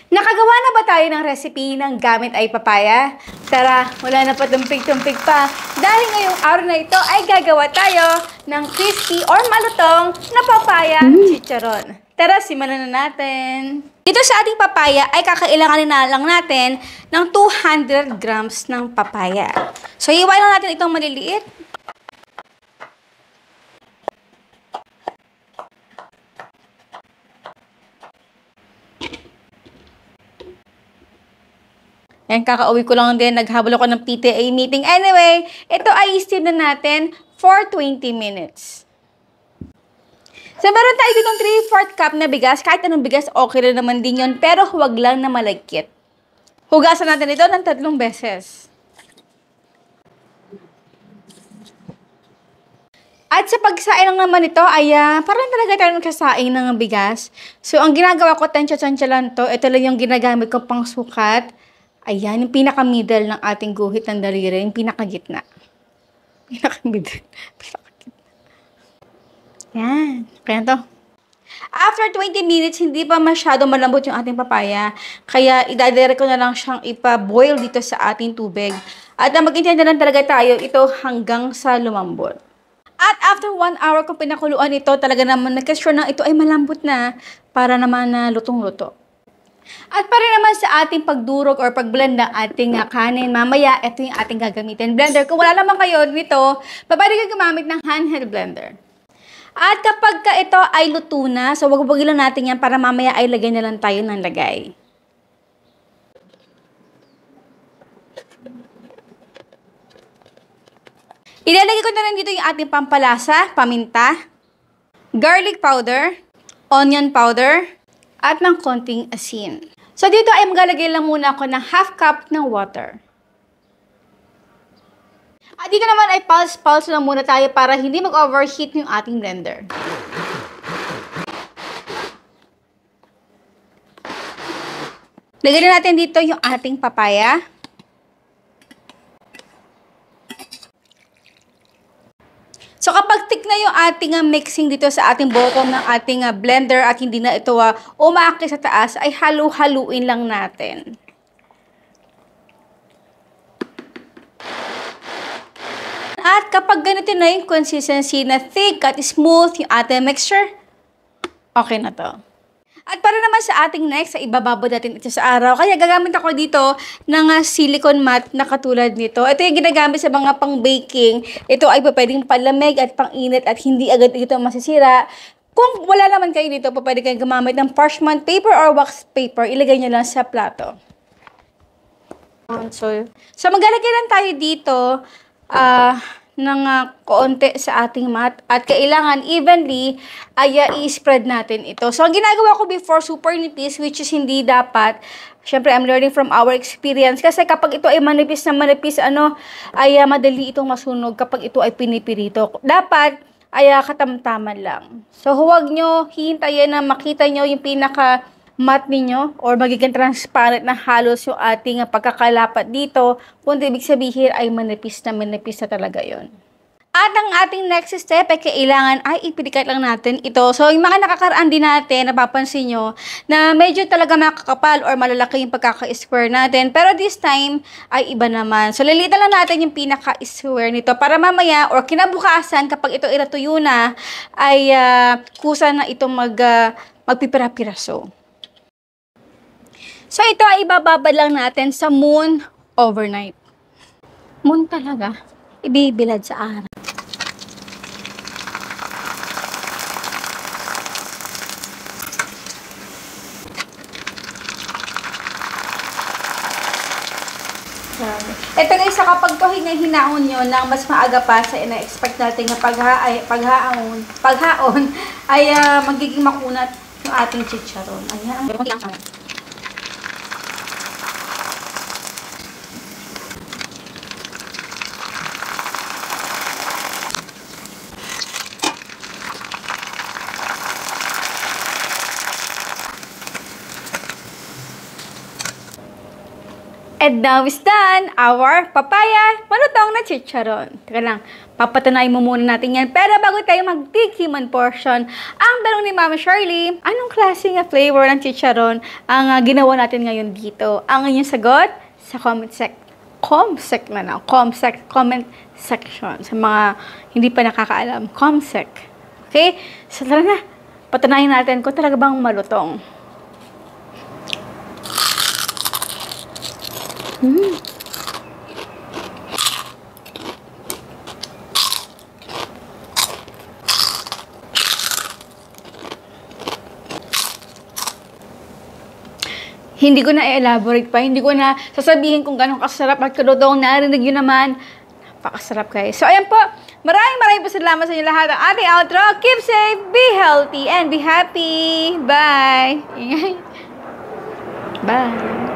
Nakagawa na ba tayo ng recipe ng gamit ay papaya? Tara, wala na pa tumpig-tumpig pa. Dahil ngayong araw na ito ay gagawa tayo ng crispy or malutong na papaya chicharon. Tara, simulan na natin. Dito sa ating papaya ay kakailanganin na lang natin ng 200 grams ng papaya. So, iwan lang natin itong maliliit. Yan, kakauwi ko lang din. Naghabol ako ng PTA meeting. Anyway, ito ay steam na natin for 20 minutes. So, meron tayo ditong 3/4 cup na bigas. Kahit anong bigas, okay na naman din yun. Pero huwag lang na malagkit. Hugasan natin ito ng 3 beses. At sa pagsaing lang naman ito ay parang talaga tayo nagsasaing ng bigas. So, ang ginagawa ko, tansya-tansya lang to. Ito lang yung ginagamit ko pang sukat. Ayan, yung pinaka-middle ng ating guhit ng daliri, yung pinaka-gitna. Pinaka-middle. Pinaka-gitna. Yan. Kaya to. After 20 minutes, hindi pa masyado malambot yung ating papaya. Kaya, idadire ko na lang siyang ipa-boil dito sa ating tubig. At mag-intend na lang talaga tayo ito hanggang sa lumambot. At after 1 hour kung pinakuluan ito, talaga naman nagka-sure na ito ay malambot na para naman na lutong-luto. At para naman sa ating pagdurog or pagblend ng ating kanin, mamaya ito yung ating gagamitin blender. Kung wala naman kayo nito, pwede kayo gumamit ng handheld blender. At kapag ito ay luto na, so wag lang natin yan para mamaya ay lagay na lang tayo ng lagay. Ilalagay ko na rin dito yung ating pampalasa, paminta, garlic powder, onion powder, at ng konting asin. So, dito ay maglalagay lang muna ako ng 1/2 cup ng water. At dito naman ay pulse-pulse lang muna tayo para hindi mag-overheat yung ating blender. Lagyan natin dito yung ating papaya. So, kapag thick na yung ating mixing dito sa ating bottom ng ating blender at hindi na ito umaakit sa taas, ay halu-haluin lang natin. At kapag ganito na yung consistency na thick at smooth yung ating mixture, okay na to. At para naman sa ating next, ay ibababad natin ito sa araw. Kaya gagamit ako dito ng silicone mat na katulad nito. Ito yung ginagamit sa mga pang-baking. Ito ay pwedeng palamig at pang-init at hindi agad ito masisira. Kung wala naman kayo dito, pwede kayong gumamit ng parchment paper or wax paper. Ilagay nyo lang sa plato. So maglalagay lang tayo dito ng konti sa ating mat at kailangan evenly ay i-spread natin ito. So, ang ginagawa ko before, super nipis, which is hindi dapat. Syempre, I'm learning from our experience kasi kapag ito ay manipis na manipis, ay madali itong masunog kapag ito ay pinipirito. Dapat ay katamtaman lang. So, huwag nyo hihintayin na makita nyo yung pinaka-mat ninyo or magiging transparent na halos yung ating pagkakalapat dito, kundi ibig sabihin ay manipis na talaga yon. At ang ating next step ay kailangan ay ipilikat lang natin ito. So, yung mga nakakaraan din natin, napapansin nyo, na medyo talaga makakapal or malalaki yung pagkaka-square natin. Pero this time, ay iba naman. So, lilitan lang natin yung pinaka-square nito para mamaya or kinabukasan, kapag ito iratuyo na, ay kusa na itong magpipira-piraso. So, ito ay ibababad lang natin sa moon overnight. Moon talaga. Ibibilad sa araw. Ito guys, kapag hinaon nyo ng mas maaga pa sa ina-expect natin na paghaon ay magiging makunat yung ating chicharon. Ayan. And now is done, our papaya malutong na chicharon. Teka lang, papatunayan mo muna natin yan. Pero bago tayo mag-tikman portion, ang tanong ni Mama Shirley, anong klase nga flavor ng chicharon ang ginawa natin ngayon dito? Ang inyong sagot sa comment section. Sa mga hindi pa nakakaalam, comsec. Okay? So tara na, patunayan natin kung talaga bang malutong. Hindi ko na i-elaborate pa, hindi ko na sasabihin kung gano'ng kasarap at kalutong. Narinig yun naman, napakasarap guys. So ayan po, maraming po salamat sa inyo lahat. Ang ating outro, keep safe, be healthy, and be happy. Bye! Bye!